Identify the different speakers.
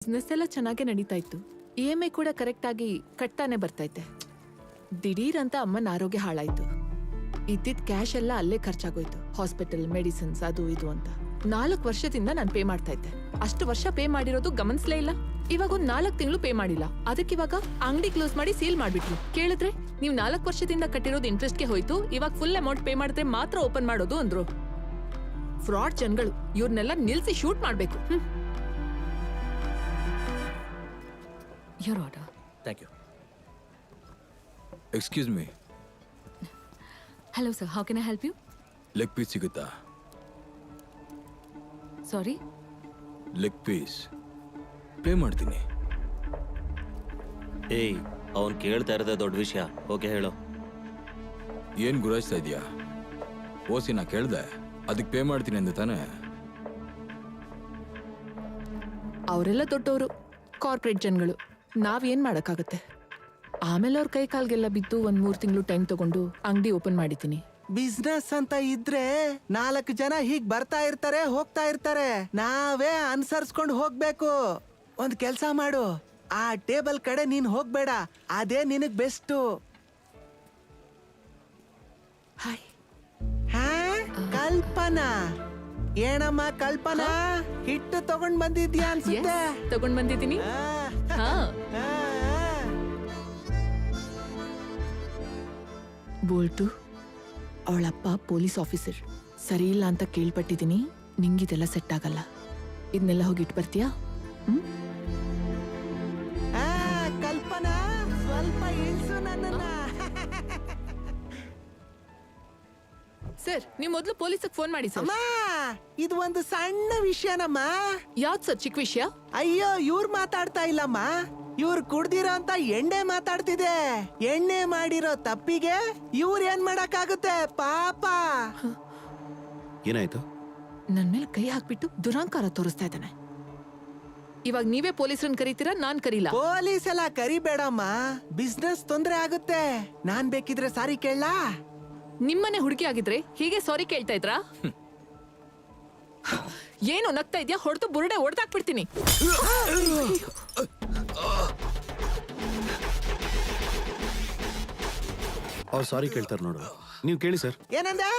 Speaker 1: Business ಎಲ್ಲ ಚೆನ್ನಾಗೇ ನಡೀತಾ ಇತ್ತು. EMI ಕೂಡ ಕರೆಕ್ಟ್ ಆಗಿ ಕಟ್ತಾನೆ ಬರ್ತೈತೆ. ದಿಢೀರ್ ಅಂತ ಅಮ್ಮನ ಆರೋಗ್ಯ ಹಾಳಾಯ್ತು. ಇದ್ದಿದ್ ಕ್ಯಾಶ್ ಎಲ್ಲ ಅಲ್ಲೇ ಖರ್ಚಾಗೋಯ್ತು. ಹಾಸ್ಪಿಟಲ್, ಮೆಡಿಸಿನ್ಸ್, ಅದು ಇದು ಅಂತ. 4 ವರ್ಷದಿಂದ ನಾನು ಪೇ ಮಾಡ್ತಾ ಇದ್ದೆ. ಅಷ್ಟು ವರ್ಷ ಪೇ ಮಾಡಿರೋದು ಗಮನಿಸ್ಲೇ ಇಲ್ಲ. ಇವಾಗ ಒಂದ್ 4 ತಿಂಗಳು ಪೇ ಮಾಡಿಲ್ಲ. ಅದಕ್ಕಿವಾಗ ಅಂಗಡಿ ಕ್ಲೋಸ್ ಮಾಡಿ ಸೀಲ್ ಮಾಡ್ಬಿಟ್ರು. ಕೇಳಿದ್ರೆ ನೀವು 4 ವರ್ಷದಿಂದ ಕಟ್ಟಿರೋದು ಇಂಟ್ರೆಸ್ಟ್ಗೆ ಹೋಯ್ತು, ಇವಾಗ ಫುಲ್ ಅಮೌಂಟ್ ಪೇ ಮಾಡಿದ್ರೆ ಮಾತ್ರ ಓಪನ್ ಮಾಡೋದು ಅಂದ್ರು. ಫ್ರಾಡ್ ಜನಗಳು, ಇವ್ರನ್ನೆಲ್ಲ ನಿಲ್ಸಿ ಶೂಟ್ ಮಾಡ್ಬೇಕು.
Speaker 2: Your order.
Speaker 3: Thank you.
Speaker 4: Excuse me,
Speaker 2: Hello, sir. How can I help you?
Speaker 4: Leg piece ಸಿಗುತ್ತಾ?
Speaker 2: Sorry?
Speaker 4: ಲೆಗ್ ಪೀಸ್ ಪೇ ಮಾಡ್ತೀನಿ.
Speaker 3: ಏಯ್, ಅವನ್ ಕೇಳ್ತಾ ಇರೋದೇ ದೊಡ್ಡ ವಿಷಯ. ಓಕೆ ಹೇಳು.
Speaker 4: ಏನ್ ಗುರಾಯಿಸ್ತಾ ಇದೀಯಾ? ಓಸಿ ನಾ ಕೇಳ್ದೆ, ಅದಕ್ಕೆ ಪೇ ಮಾಡ್ತೀನಿ ಅಂದೆ ತಾನೆ?
Speaker 1: ಅವರೆಲ್ಲ ದೊಡ್ಡವರು, ಕಾರ್ಪೊರೇಟ್ ಜನಗಳು. ನಾವೇನ್ ಮಾಡಕ್ಕಾಗತ್ತೆ? ಆಮೇಲೆ ಅವ್ರ ಕೈ ಕಾಲ್ಗೆಲ್ಲ ಬಿದ್ದು 1-3 ತಿಂಗಳು ಟೈಮ್ ತಗೊಂಡು ಅಂಗಡಿ ಓಪನ್ ಮಾಡಿದ್ದೀನಿ.
Speaker 5: ಬಿಸ್ನೆಸ್ ಅಂತ ಇದ್ರೆ 4 ಜನ ಹೀಗ್ ಬರ್ತಾ ಇರ್ತಾರೆ, ಹೋಗ್ತಾ ಇರ್ತಾರೆ. ನಾವೇ ಅನುಸರಿಸ್ಕೊಂಡು ಹೋಗ್ಬೇಕು. ಒಂದ್ ಕೆಲ್ಸ ಮಾಡು, ಆ ಟೇಬಲ್ ಕಡೆ ನೀನ್ ಹೋಗ್ಬೇಡ, ಅದೇ ನಿನಗ್ ಬೆಸ್ಟ್.
Speaker 1: ಹಾಯ್.
Speaker 5: ಹಾ, ಕಲ್ಪನಾ. ಏನಮ್ಮ ಕಲ್ಪನಾ, ಹಿಟ್ಟು ತಗೊಂಡ್ ಬಂದಿದ್ಯಾ ಅನ್ಸುತ್ತೆ.
Speaker 1: ತಗೊಂಡ್ ಬಂದಿದ್ದೀನಿ. ಹಾ. ಬೋಲ್ಟು, ಅವಳಪ್ಪ ಪೊಲೀಸ್ ಆಫೀಸರ್. ಸರಿ ಇಲ್ಲ ಅಂತ ಕೇಳ್ಪಟ್ಟಿದ್ದೀನಿ. ನಿಂಗಿದೆಲ್ಲ ಸೆಟ್ ಆಗಲ್ಲ. ಇದನ್ನೆಲ್ಲ ಹೋಗಿಟ್ಟು ಬರ್ತೀಯಾ?
Speaker 5: ಕಲ್ಪನಾ, ಸ್ವಲ್ಪ ಇಳಿಸು ನನ್ನನ್ನ.
Speaker 1: ಸರ್, ನೀವು ಮೊದಲು ಪೊಲೀಸಿಗೆ ಫೋನ್ ಮಾಡಿ ಸರ್.
Speaker 5: ಅಮ್ಮ, ಇದು ಒಂದು ಸಣ್ಣ ವಿಷಯನಮ್ಮ.
Speaker 1: ಯಾವ್ದು ಸರ್ ಚಿಕ್ಕ ವಿಷಯ?
Speaker 5: ಅಯ್ಯೋ, ಇವ್ರು ಮಾತಾಡ್ತಾ ಇಲ್ಲಮ್ಮ, ಇವ್ರು ಕುಡ್ದಿರೋ ಅಂತ ಎಣ್ಣೆ ಮಾತಾಡ್ತಿದೆ. ಎಣ್ಣೆ ಮಾಡಿರೋ ತಪ್ಪಿಗೆ ಇವ್ರು ಏನ್ ಮಾಡಕ್ಕಾಗುತ್ತೆ ಪಾಪ.
Speaker 3: ಏನಾಯ್ತು?
Speaker 1: ನನ್ ಮೇಲೆ ಕೈ ಹಾಕ್ಬಿಟ್ಟು ದುರಾಂಕಾರ ತೋರಿಸ್ತಾ ಇದ್ದಾನೆ. ಇವಾಗ ನೀವೇ ಪೊಲೀಸರನ್ನ ಕರೀತೀರಾ, ನಾನ್ ಕರೀಲ?
Speaker 5: ಪೊಲೀಸ್ ಎಲ್ಲ ಕರಿಬೇಡಮ್ಮ, ಬಿಸ್ನೆಸ್ ತೊಂದ್ರೆ ಆಗುತ್ತೆ. ನಾನ್ ಬೇಕಿದ್ರೆ ಸಾರಿ ಕೇಳಲಾ?
Speaker 1: ನಿಮ್ಮನೆ ಹುಡುಗಿ ಆಗಿದ್ರೆ ಹೀಗೆ ಸಾರಿ ಕೇಳ್ತಾ ಇದ್ರಾ? ಏನು ನಗ್ತಾ ಇದ್ಯಾ? ಹೊಡೆದು ಬುರುಡೆ ಹೊಡೆದಾಕ್ಬಿಡ್ತೀನಿ.
Speaker 3: ಅವ್ರು ಸಾರಿ ಕೇಳ್ತಾರೆ ನೋಡು, ನೀವು ಕೇಳಿ ಸರ್.
Speaker 5: ಏನಂದೆ?